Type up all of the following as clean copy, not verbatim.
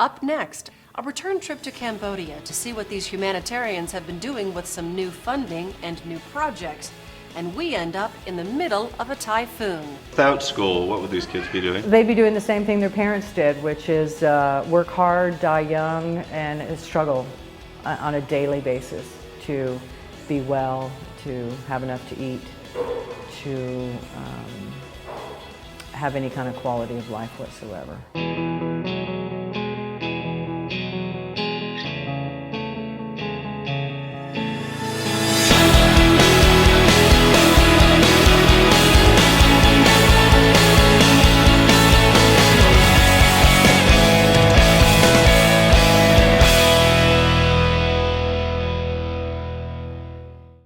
Up next, a return trip to Cambodia to see what these humanitarians have been doing with some new funding and new projects. And we end up in the middle of a typhoon. Without school, what would these kids be doing? They'd be doing the same thing their parents did, which is work hard, die young, and struggle on a daily basis to be well, to have enough to eat, to have any kind of quality of life whatsoever.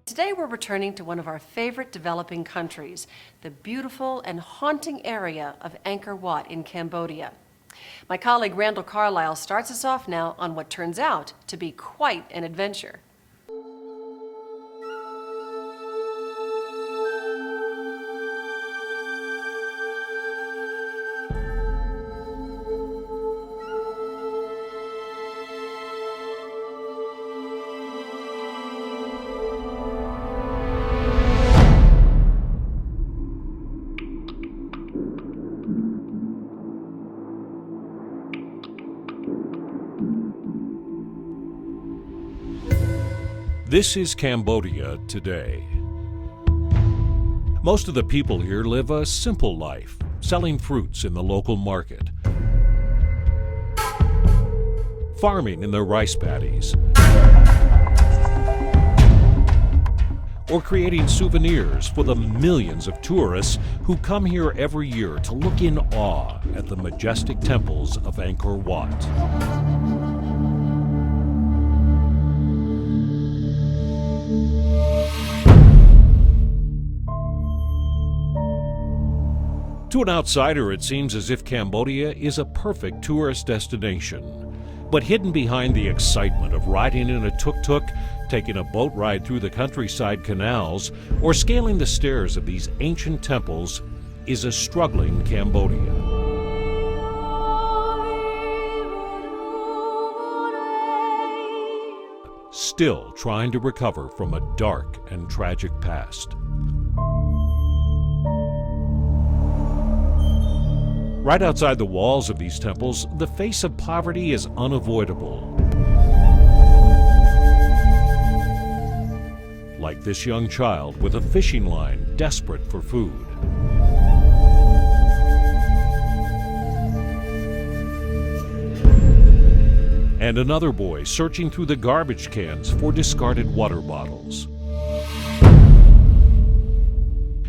Today we're returning to one of our favorite developing countries, the beautiful and haunting area of Angkor Wat in Cambodia. My colleague Randall Carlisle starts us off now on what turns out to be quite an adventure. This is Cambodia today. Most of the people here live a simple life, selling fruits in the local market, farming in their rice paddies, or creating souvenirs for the millions of tourists who come here every year to look in awe at the majestic temples of Angkor Wat. To an outsider, it seems as if Cambodia is a perfect tourist destination. But hidden behind the excitement of riding in a tuk-tuk, taking a boat ride through the countryside canals, or scaling the stairs of these ancient temples is a struggling Cambodia. Still trying to recover from a dark and tragic past. Right outside the walls of these temples, the face of poverty is unavoidable. Like this young child with a fishing line, desperate for food. And another boy searching through the garbage cans for discarded water bottles.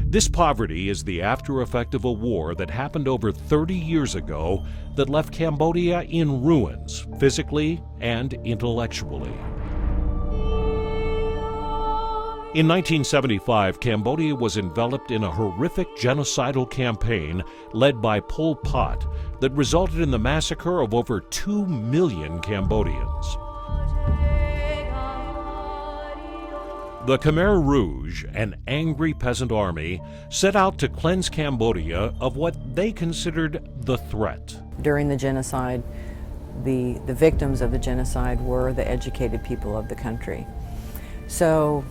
This poverty is the after effect of a war that happened over 30 years ago that left Cambodia in ruins, physically and intellectually. In 1975, Cambodia was enveloped in a horrific genocidal campaign led by Pol Pot that resulted in the massacre of over 2 million Cambodians. The Khmer Rouge, an angry peasant army, set out to cleanse Cambodia of what they considered the threat. During the genocide, the victims of the genocide were the educated people of the country. So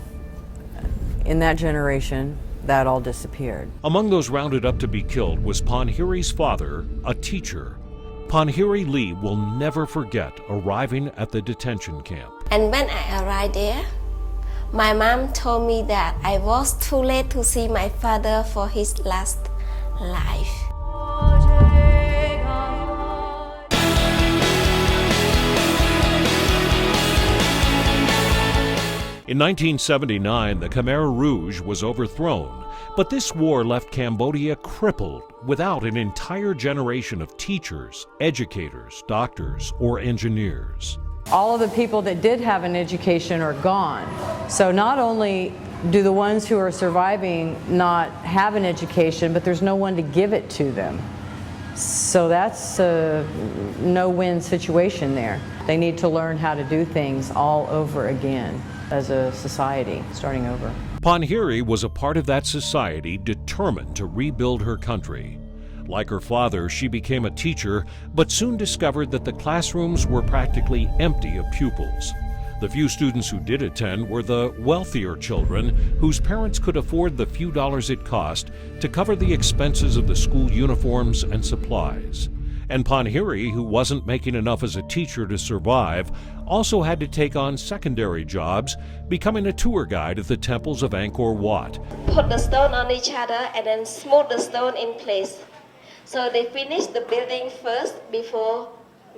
in that generation, that all disappeared. Among those rounded up to be killed was Ponheary's father, a teacher. Ponheary Lee will never forget arriving at the detention camp. And when I arrived there, my mom told me that I was too late to see my father for his last life. In 1979, the Khmer Rouge was overthrown, but this war left Cambodia crippled without an entire generation of teachers, educators, doctors, or engineers. All of the people that did have an education are gone. So not only do the ones who are surviving not have an education, but there's no one to give it to them. So that's a no-win situation there. They need to learn how to do things all over again as a society, starting over. Ponheary was a part of that society determined to rebuild her country. Like her father, she became a teacher, but soon discovered that the classrooms were practically empty of pupils. The few students who did attend were the wealthier children whose parents could afford the few dollars it cost to cover the expenses of the school uniforms and supplies. And Ponheary, who wasn't making enough as a teacher to survive, also had to take on secondary jobs, becoming a tour guide at the temples of Angkor Wat. Put the stone on each other and then smooth the stone in place. So they finished the building first before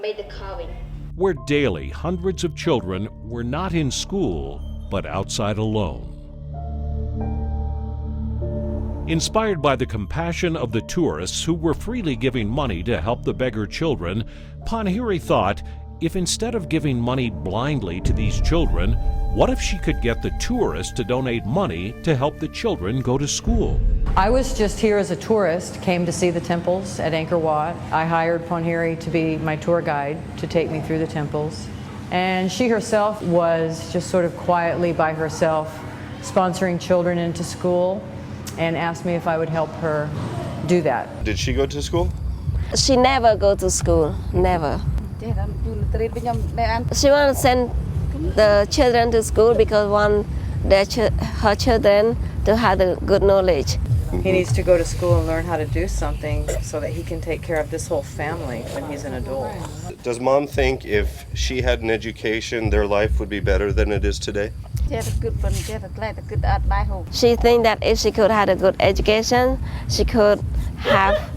made the carving. Where daily hundreds of children were not in school, but outside alone. Inspired by the compassion of the tourists who were freely giving money to help the beggar children, Ponheary thought, if instead of giving money blindly to these children, what if she could get the tourists to donate money to help the children go to school? I was just here as a tourist, came to see the temples at Angkor Wat. I hired Ponheary to be my tour guide to take me through the temples. And she herself was just sort of quietly by herself sponsoring children into school and asked me if I would help her do that. Did she go to school? She never go to school, never. She want to send the children to school because want her children to have the good knowledge. He needs to go to school and learn how to do something so that he can take care of this whole family when he's an adult. Does Mom think if she had an education, their life would be better than it is today? She thinks that if she could have a good education, she could have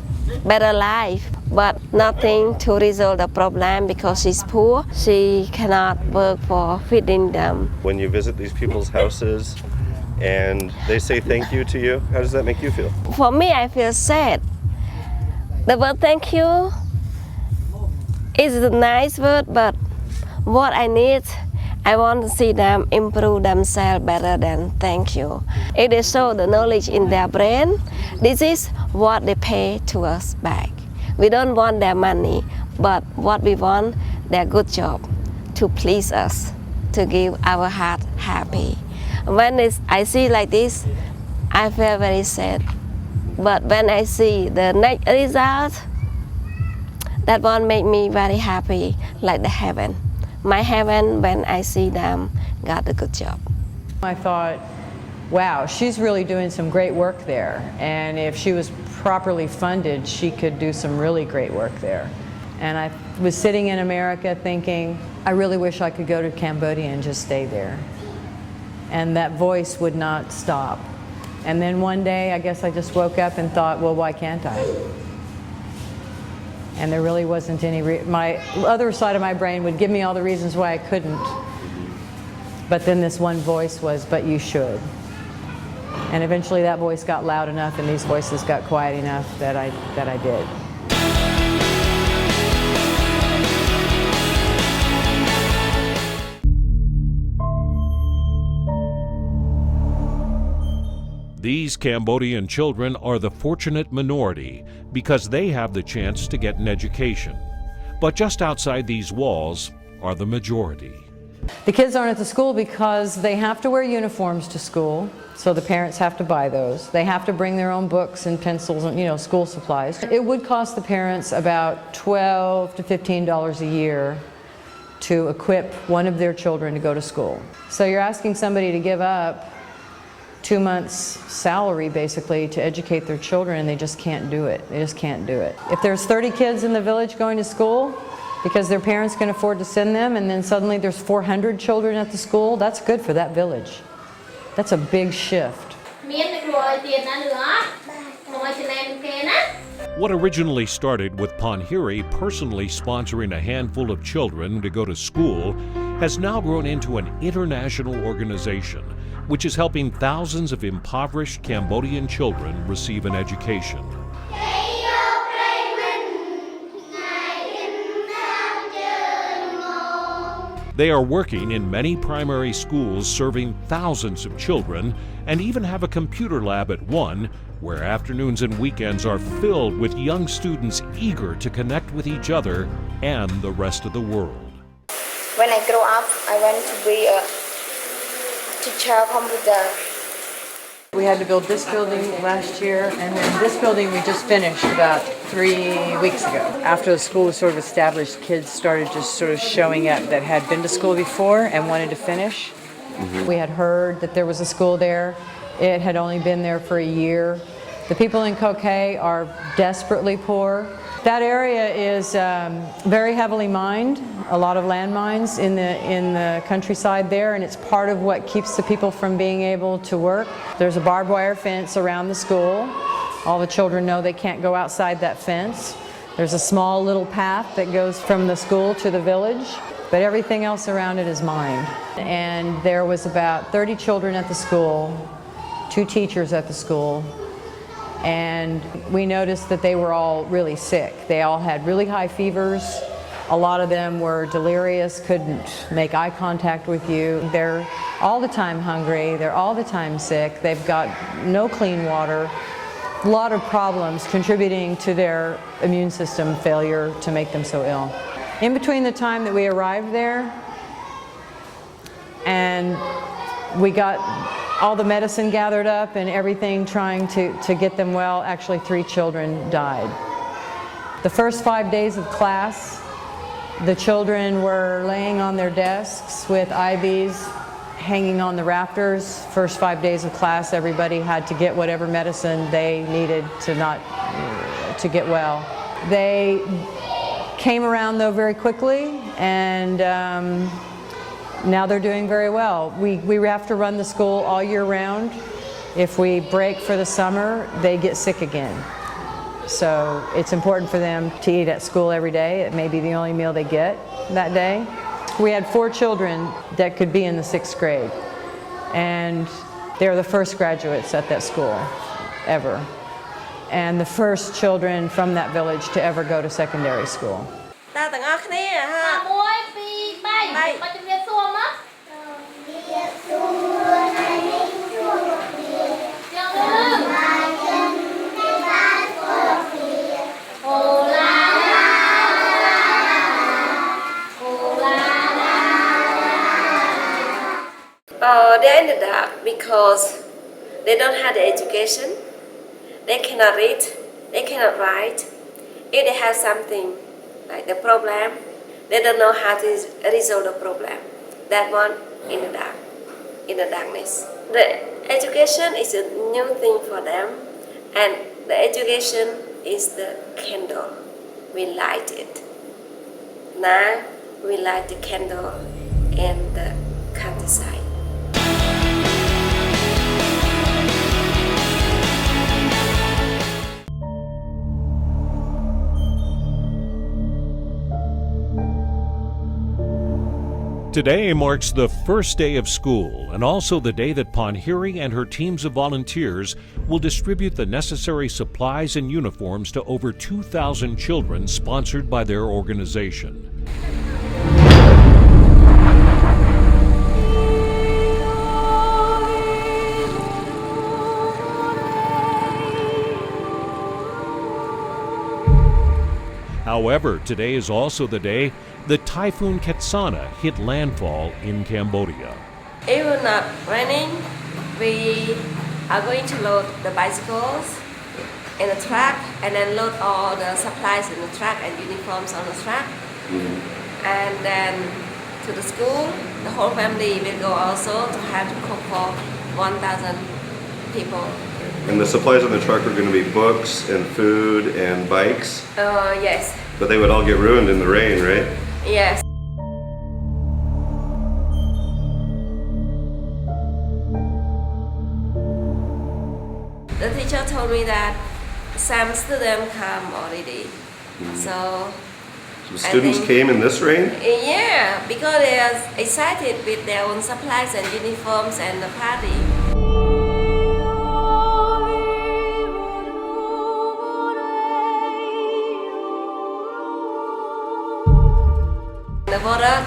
better life, but nothing to resolve the problem because she's poor. She cannot work for feeding them. When you visit these people's houses and they say thank you to you, how does that make you feel? For me, I feel sad. The word thank you is a nice word, but what I need, I want to see them improve themselves better than thank you. If they show the knowledge in their brain, this is what they pay to us back. We don't want their money, but what we want, their good job to please us, to give our heart happy. When I see like this, I feel very sad. But when I see the next result, that one make me very happy, like the heaven. My heaven when I see them got a good job. I thought, wow, she's really doing some great work there. And if she was properly funded, she could do some really great work there. And I was sitting in America thinking, I really wish I could go to Cambodia and just stay there. And that voice would not stop. And then one day, I guess I just woke up and thought, well, why can't I? And there really wasn't any my other side of my brain would give me all the reasons why I couldn't. But then this one voice was, but you should. And eventually that voice got loud enough and these voices got quiet enough that I did. These Cambodian children are the fortunate minority because they have the chance to get an education. But just outside these walls are the majority. The kids aren't at the school because they have to wear uniforms to school, so the parents have to buy those. They have to bring their own books and pencils and, school supplies. It would cost the parents about $12 to $15 a year to equip one of their children to go to school. So you're asking somebody to give up 2 months' salary basically to educate their children, and they just can't do it. They just can't do it. If there's 30 kids in the village going to school because their parents can afford to send them, and then suddenly there's 400 children at the school, that's good for that village. That's a big shift. What originally started with Ponheary personally sponsoring a handful of children to go to school has now grown into an international organization which is helping thousands of impoverished Cambodian children receive an education. They are working in many primary schools serving thousands of children and even have a computer lab at one where afternoons and weekends are filled with young students eager to connect with each other and the rest of the world. When I grow up, I want to be a teacher computer. We had to build this building last year, and then this building we just finished about 3 weeks ago. After the school was sort of established, kids started just sort of showing up that had been to school before and wanted to finish. We had heard that there was a school there. It had only been there for a year. The people in Kokay are desperately poor. That area is very heavily mined, a lot of landmines in the countryside there, and it's part of what keeps the people from being able to work. There's a barbed wire fence around the school. All the children know they can't go outside that fence. There's a small little path that goes from the school to the village, but everything else around it is mined. And there was about 30 children at the school, 2 teachers at the school, and we noticed that they were all really sick. They all had really high fevers. A lot of them were delirious, couldn't make eye contact with you. They're all the time hungry, they're all the time sick, they've got no clean water. A lot of problems contributing to their immune system failure to make them so ill. In between the time that we arrived there and we got all the medicine gathered up and everything trying to get them well, actually 3 children died. The first 5 days of class, the children were laying on their desks with IVs hanging on the rafters. First 5 days of class, everybody had to get whatever medicine they needed to get well. They came around though very quickly, and now they're doing very well. We have to run the school all year round. If we break for the summer, they get sick again. So it's important for them to eat at school every day. It may be the only meal they get that day. We had 4 children that could be in the 6th grade, and they're the first graduates at that school ever, and the first children from that village to ever go to secondary school. 'They're in the dark because they don't have the education. They cannot read, they cannot write. If they have something like the problem, they don't know how to resolve the problem. That one in the dark, in the darkness. The education is a new thing for them, and the education is the candle. We light it. Now we light the candle in the countryside. Today marks the first day of school and also the day that Ponheary and her teams of volunteers will distribute the necessary supplies and uniforms to over 2,000 children sponsored by their organization. However, today is also the day the Typhoon Ketsana hit landfall in Cambodia. Even not raining, we are going to load the bicycles in the truck and then load all the supplies in the truck and uniforms on the truck. And then to the school, the whole family will go also to have to cook for 1,000 people. And the supplies on the truck are going to be books and food and bikes? Yes. But they would all get ruined in the rain, right? Yes. The teacher told me that some students come already. So Students think- came in this rain? yeah, because they are excited with their own supplies and uniforms and the party. The water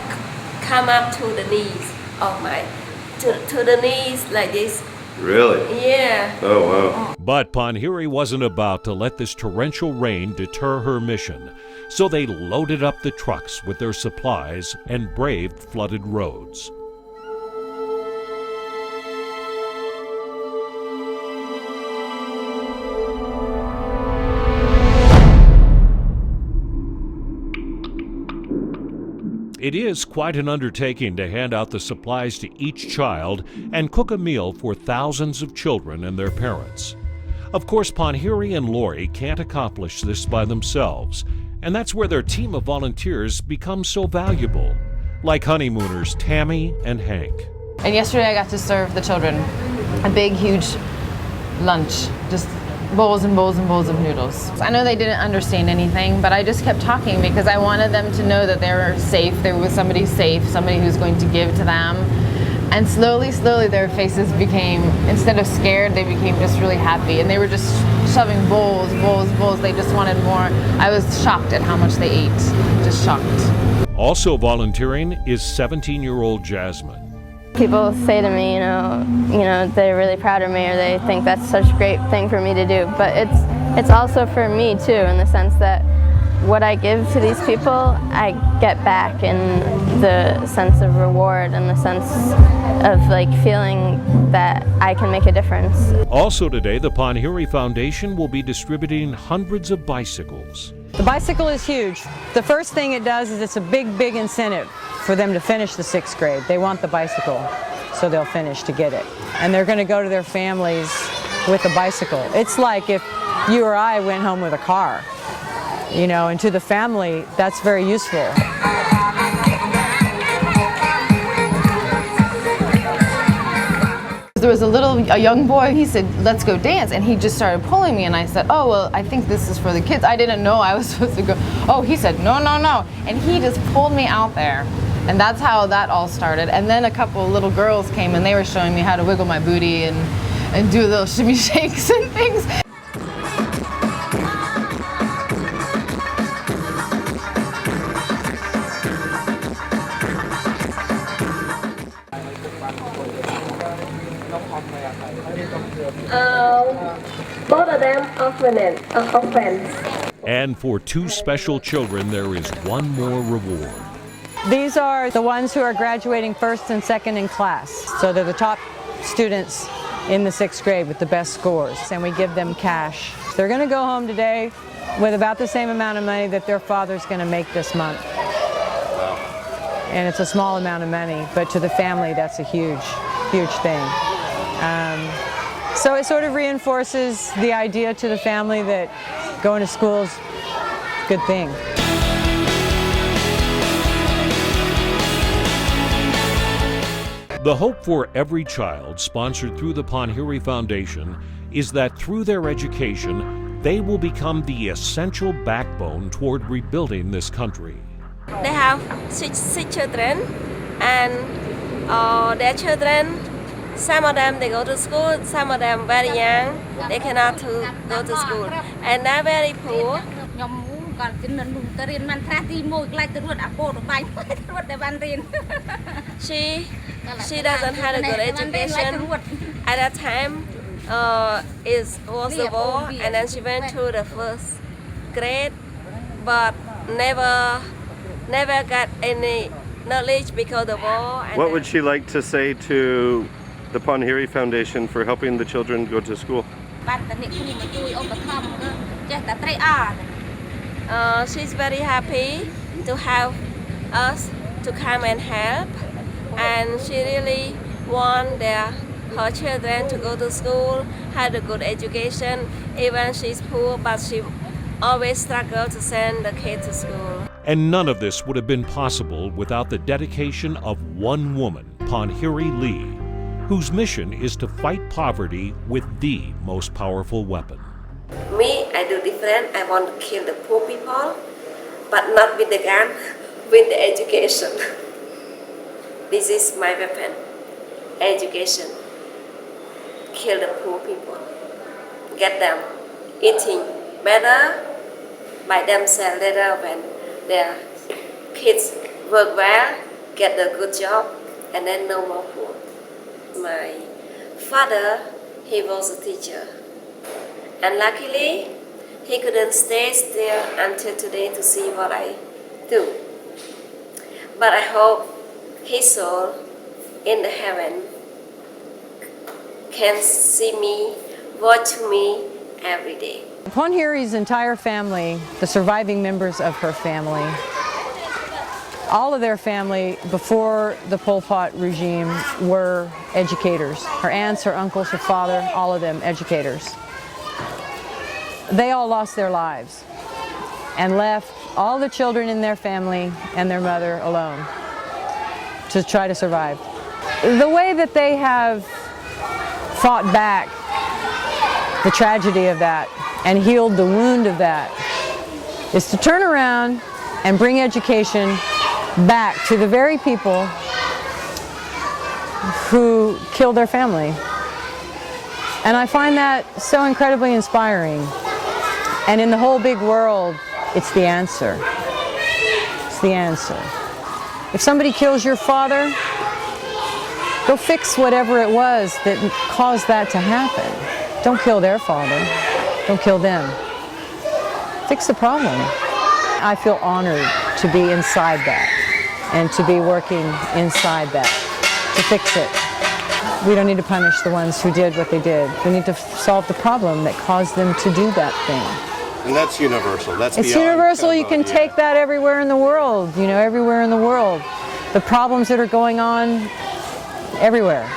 come up to the knees of to the knees like this. Really? Yeah. Oh, wow. But Ponheary wasn't about to let this torrential rain deter her mission, so they loaded up the trucks with their supplies and braved flooded roads. It is quite an undertaking to hand out the supplies to each child and cook a meal for thousands of children and their parents. Of course, Ponheary and Lori can't accomplish this by themselves, and that's where their team of volunteers becomes so valuable, like honeymooners Tammy and Hank. And yesterday I got to serve the children a big, huge lunch, just bowls and bowls and bowls of noodles. I know they didn't understand anything, but I just kept talking because I wanted them to know that they were safe, there was somebody safe, somebody who's going to give to them. And slowly, slowly their faces became, instead of scared, they became just really happy. And they were just shoving bowls, bowls, bowls. They just wanted more. I was shocked at how much they ate, just shocked. Also volunteering is 17-year-old Jasmine. People say to me, you know, they're really proud of me, or they think that's such a great thing for me to do. But it's also for me too, in the sense that what I give to these people, I get back in the sense of reward and the sense of like feeling that I can make a difference. Also today, the Ponheary Foundation will be distributing hundreds of bicycles. The bicycle is huge. The first thing it does is it's a big, big incentive for them to finish the 6th grade. They want the bicycle, so they'll finish to get it. And they're going to go to their families with a bicycle. It's like if you or I went home with a car, you know, and to the family, that's very useful. There was a young boy, he said, let's go dance, and he just started pulling me, and I said, oh, well, I think this is for the kids. I didn't know I was supposed to go. Oh, he said, no, no, no, and he just pulled me out there, and that's how that all started. And then a couple of little girls came, and they were showing me how to wiggle my booty and do little shimmy shakes and things. Both of them are friends. And for 2 special children, there is one more reward. These are the ones who are graduating 1st and 2nd in class. So they're the top students in the 6th grade with the best scores, and we give them cash. They're going to go home today with about the same amount of money that their father's going to make this month. And it's a small amount of money, but to the family, that's a huge, huge thing. So it sort of reinforces the idea to the family that going to school is a good thing. The hope for every child, sponsored through the Ponheary Foundation, is that through their education, they will become the essential backbone toward rebuilding this country. They have six children, and their children, some of them they go to school, some of them very young, they cannot go to school, and they're very poor. She doesn't have a good education. At that time, it was the war, and then she went to the 1st grade, but never got any knowledge because of the war. What would she like to say to the Ponheary Foundation for helping the children go to school? She's very happy to have us to come and help, and she really wants her children to go to school, have a good education. Even she's poor, but she always struggles to send the kids to school. And none of this would have been possible without the dedication of one woman, Ponheary Lee, whose mission is to fight poverty with the most powerful weapon. Me, I do different. I want to kill the poor people, but not with the gun, with the education. This is my weapon, education. Kill the poor people, get them eating better by themselves later when their kids work well, get a good job, and then no more poor. My father, he was a teacher, and luckily he couldn't stay still until today to see what I do. But I hope his soul in the heaven can see me, watch me every day. Ponheary's entire family, the surviving members of her family, All of their family before the Pol Pot regime were educators. Her aunts, her uncles, her father, all of them educators. They all lost their lives and left all the children in their family and their mother alone to try to survive. The way that they have fought back the tragedy of that and healed the wound of that is to turn around and bring education back to the very people who killed their family. And I find that so incredibly inspiring. And in the whole big world, it's the answer. It's the answer. If somebody kills your father, go fix whatever it was that caused that to happen. Don't kill their father. Don't kill them. Fix the problem. I feel honored to be inside that and to be working inside that to fix it. We don't need to punish the ones who did what they did. We need to solve the problem that caused them to do that thing. And that's universal. That's It's beyond universal. You can Cambodia. take that everywhere in the world, you know, everywhere in the world. The problems that are going on everywhere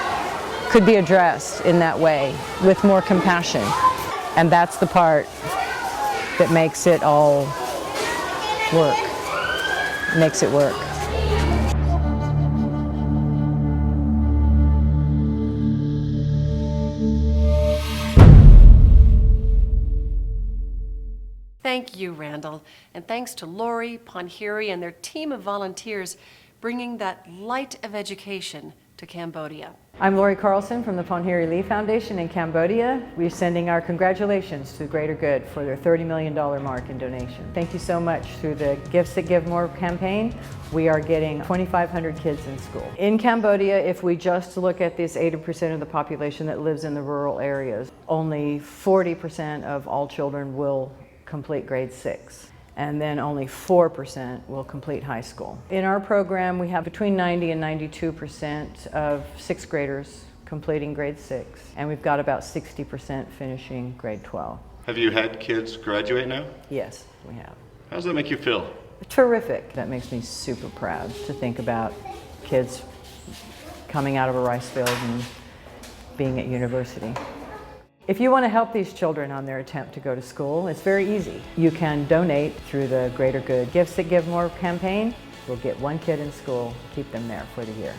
could be addressed in that way with more compassion. And that's the part that makes it all work, makes it work. Thank you, Randall, and thanks to Lori, Ponheary, and their team of volunteers bringing that light of education to Cambodia. I'm Lori Carlson from the Ponheary Lee Foundation in Cambodia. We're sending our congratulations to GreaterGood for their $30 million mark in donation. Thank you so much. Through the Gifts That Give More campaign, we are getting 2,500 kids in school. In Cambodia, if we just look at this 80% of the population that lives in the rural areas, only 40% of all children will complete grade 6. And then only 4% will complete high school. In our program, we have between 90 and 92% of 6th graders completing grade 6, and we've got about 60% finishing grade 12. Have you had kids graduate now? Yes, we have. How does that make you feel? Terrific. That makes me super proud to think about kids coming out of a rice field and being at university. If you want to help these children on their attempt to go to school, it's very easy. You can donate through the GreaterGood Gifts That Give More campaign. We'll get one kid in school, keep them there for the year.